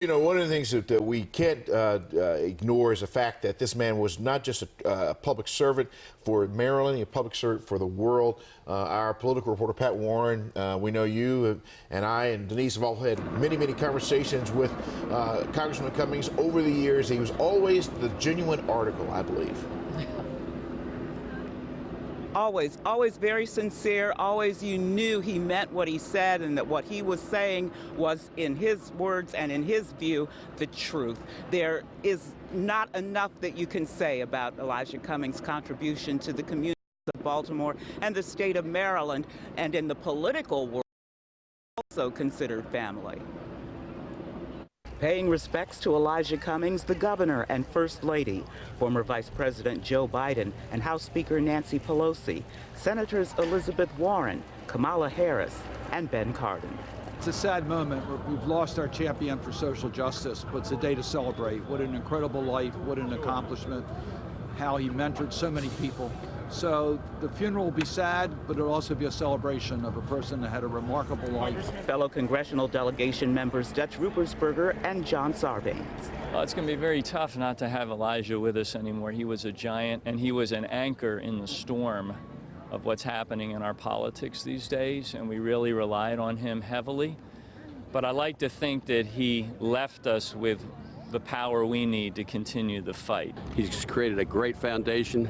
You know, one of the things that we can't ignore is the fact that this man was not just a public servant for Maryland, a public servant for the world. Our political reporter, Pat Warren, we know you and I and Denise have all had many, many conversations with Congressman Cummings over the years. He was always the genuine article, I believe. Always very sincere. Always you knew he meant what he said and that what he was saying was, in his words and in his view, the truth. There is not enough that you can say about Elijah Cummings' contribution to the community of Baltimore and the state of Maryland, and in the political world, also considered family. Paying respects to Elijah Cummings, the governor and First Lady, former Vice President Joe Biden and House Speaker Nancy Pelosi, Senators Elizabeth Warren, Kamala Harris, and Ben Cardin. It's a sad moment. We've lost our champion for social justice, but it's a day to celebrate. What an incredible life, what an accomplishment, how he mentored so many people. So the funeral will be sad, but it'll also be a celebration of a person that had a remarkable life. Fellow congressional delegation members Dutch Ruppersberger and John Sarbanes. Well, it's going to be very tough not to have Elijah with us anymore. He was a giant, and he was an anchor in the storm of what's happening in our politics these days, and we really relied on him heavily. But I like to think that he left us with the power we need to continue the fight. He's created a great foundation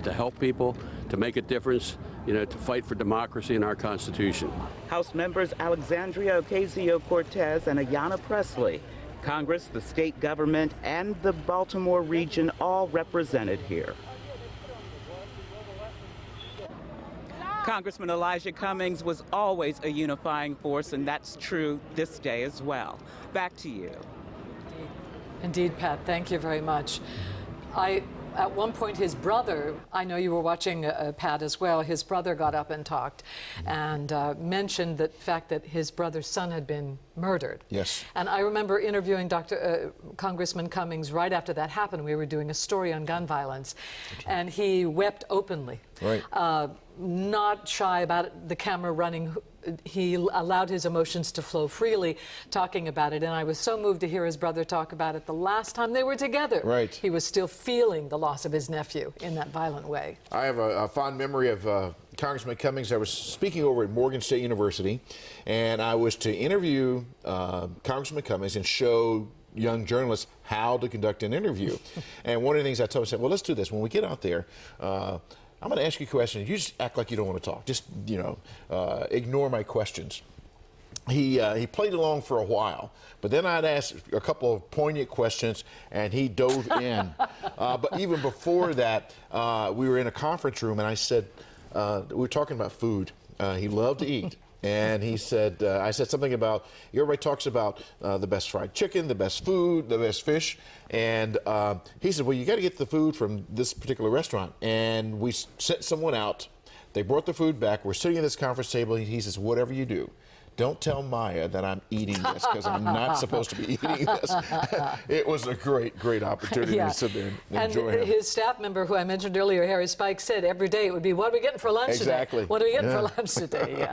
to help people, to make a difference, to fight for democracy in our Constitution. House members Alexandria Ocasio-Cortez and Ayanna Pressley, Congress, the state government, and the Baltimore region all represented here. Congressman Elijah Cummings was always a unifying force, and that's true this day as well. Back to you. Indeed, Pat, thank you very much. At one point, his brother, I know you were watching, Pat, as well, his brother got up and talked and mentioned the fact that his brother's son had been murdered. Yes. And I remember interviewing Congressman Cummings right after that happened. We were doing a story on gun violence, and he wept openly. Right. Not shy about it, the camera running. He allowed his emotions to flow freely, talking about it. And I was so moved to hear his brother talk about it the last time they were together. Right. He was still feeling the loss of his nephew in that violent way. I have a fond memory of Congressman Cummings. I was speaking over at Morgan State University, and I was to interview Congressman Cummings and show young journalists how to conduct an interview. And one of the things I told him, I said, well, let's do this. When we get out there, I'm going to ask you questions. You just act like you don't want to talk. Just, ignore my questions. He played along for a while, but then I'd ask a couple of poignant questions, and he dove in. But even before that, we were in a conference room, and I said, we were talking about food. He loved to eat. And he said, I said something about, everybody talks about the best fried chicken, the best food, the best fish. And he said, well, you got to get the food from this particular restaurant. And we sent someone out. They brought the food back. We're sitting at this conference table. He says, whatever you do, don't tell Maya that I'm eating this, because I'm not supposed to be eating this. It was a great opportunity to sit there and enjoy him. His staff member, who I mentioned earlier, Harry Spike, said every day it would be, what are we getting for lunch today? Exactly. What are we getting for lunch today? Yeah.